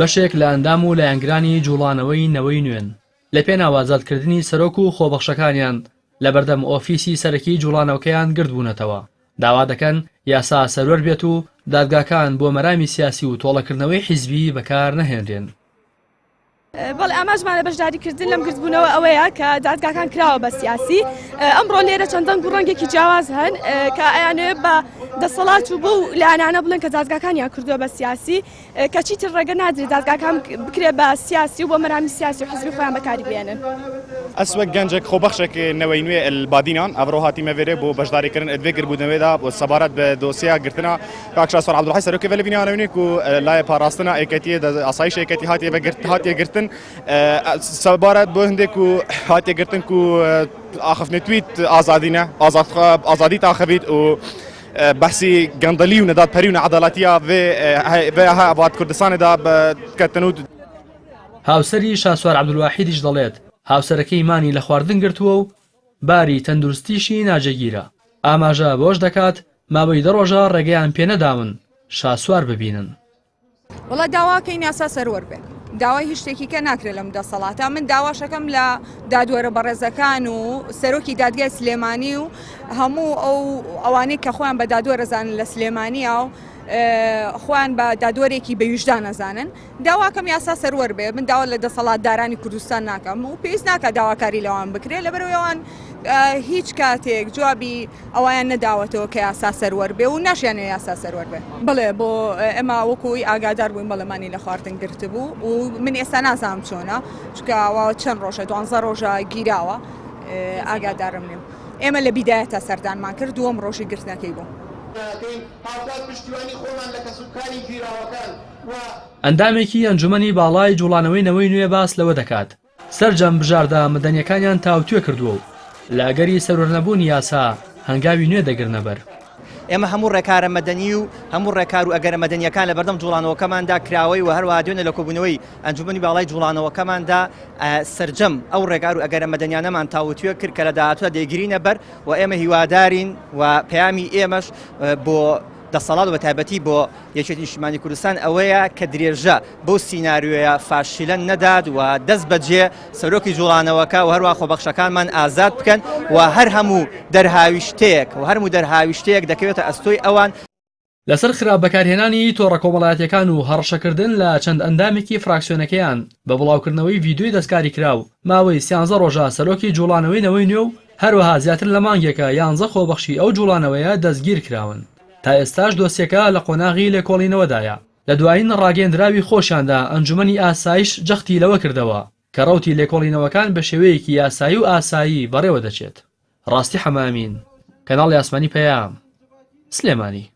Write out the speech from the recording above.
بەشێک لە ئەندام و لایەنگرانی جوڵانەوەی نەوەی نوێن لە پێناو ئازادکردنی سەرۆک و خۆبەخشەکانیان لە بەردەم ئۆفیسی سەرەکی جوڵانەوەکەیان گرت بوونەتەوە. داوا دەکەن یاسا سەروەر بێت و دادگاکان بۆ مەرامی سیاسی و تۆڵەکردنەوەی حیزبی بەکار نەهێنرێن. بەڵێ ئاماژمانە بەشداریکردن لەم گرتبوونەوە ئەوەیە کە دادگاکان کراوە بە سیاسی. ئەمڕۆ لێرە چەندەنگ و ڕەنگێکی جیاواز هەن کە ئەیانێ بە دەسەڵات و بۆ لایەنانە بڵێن کە دادگاکانیان کردووە بە سیاسی کە چیتر ڕێگە نادرێت دادگاکان بکرێ بە سیاسی و بۆ مەرامی سیاسی و حیزبی خۆیان بەکاری بێنن. ئەس وەک گەنجێک خۆبەخشێک نەوەی نوێ البادینان ئەڤڕۆ هاتیمە وێرێ بۆ بەشداریکردن ئەدوێ گرتبوونەوەیدا بۆ سەبارەت بە دۆسیا گرتنا کاک شاسوار عەبدوڵحی سەرۆکی ڤەلە بینیانەوەنێک و لایە پاراستنا ئێکەتیە ئاسایش ئێکەتی هاتیە گرتن سەبارەت بۆ هەندێک و هاتیە گرتن و ئاخفتنێتویت ئازادینە ئازادی تاخەبیت و بەحسی گەندەلی و نەدادپەری و نەعەداڵەتیە vê هەوات کوردستانێدا بکەتن. هاوسەری شاسوار عەبدولواحیدیش دەڵێت هاوسەرەکەی مانی لە خواردن گرتووە و باری تەندروستیشی ناجێگیرە. ئاماژە بۆش دەکات مابەی 10 ڕۆژە ڕێگەیان پێ نەداون شاسوار ببینن. وڵا داواکەین یاسا سەروەر بێ داوای هیچ شتێکی کە ناکرێت لەم دەسەڵاتە. من داواشەکەم لە دادوەرە بەڕێزەکان و سەرۆکی دادگای سلێمانی و هەموو ئەوانەی کە خۆیان بە دادوەرەزانن لە سلێمانیە و خۆیان بە دادوەرێکی بە ویژدان نەزانن داواکەم یاسا سەروەر بێ. من داوا لە دەسەڵاتدارانی کوردستان ناکەم و پێویست ناکە داواکاری لەوان بکرێت لەبەرەوەیەوان هیچ کاتێک جوابی ئەویان نەداوەتەوە کە یاسا سەروەر بێ و ناشیانێ یاسا سەروەر بێ. بڵێ بۆ ئێمە وەکوی ئاگادار بووین بەڵێمانی لە خواردن گرت بوو و من ئێستا نازانم چۆنە چکە چەند ڕۆژە 12 ڕۆژە گیراوە ئاگادارم نیم. ئێمە لە بیدایەتە سەردانمان کرد دووەم ڕۆژی گرتنەکەی بوو. ئەندامێکی ئەنجومەنی باڵای جوڵانەوەی نەوەی نوێ باس لەوە دەکات سەرجەم بژاردە مەدەنیەکانیان تاوتوێ کردووە و لاگەری سەرۆرنەبوونی یاسا هەنگاوی نوێ دەگرنە بەر. ئێمە هەموو ڕێکارە مەدەنی و هەموو ڕێکار و ئەگەرە مەدەنیەکان لە بەردەم جوڵانەوەکەماندا کراوەی و هەروەها دوێنێ لە کۆبوونەوەی ئەنجومەنی باڵای جوڵانەوەکەماندا سەرجەم ئەو ڕێکار و ئەگەرە مەدەنیانەمان تاوتوێ کرد کە لە داهاتووە دەیگرینە بەر و ئێمە هیوادارین و پەیامی ئێمەش بۆ دەسەڵات و بەتایبەتی بۆ یەکێتی نیشتیمانی کوردستان ئەوەیە کە درێژە بەو سیناریۆیە فاشیلە نەداد و دەست بەجێ سەرۆکی جوڵانەوەکە و هەروە خۆبەخشەکانمان ئازاد بکەن و هەر هەموو دەرهاویشتەیەک و هەرموو دەرهاویشتەیەک دەکەوێتە ئەستۆی ئەوان. لەسەر خراپ بەکارهێنانی تۆڕە کۆمەڵایەتیەکان و هەڕەشەکردن لە چەند ئەندامێکی فراکسیۆنەکەیان بە بڵاوکردنەوەی ڤیدیۆی دەستکاری کراو ماوەی 13 ڕۆژە سەرۆکی جوڵانەوەی نەوەی نوێ و هەروەها زیاتر لە مانگێکە 11 خۆبەخشی ئەو جوڵانەوەیە دەستگیر کراون. تا ئێستاش دۆسیەکە لە قۆناغی لێکۆڵینەوەدایە. لە دوایین ڕاگەندراوی خۆشیاندا ئەنجومەنی ئاسایش جەختی لەوە کردەوە کە ڕەوتی لێکۆڵینەوەکان بە شێوەیەکی یاسایی و ئاسایی بەڕێوە دەچێت. ڕاستی حەمامین کەناڵی ئاسمانی پەیام سلێمانی.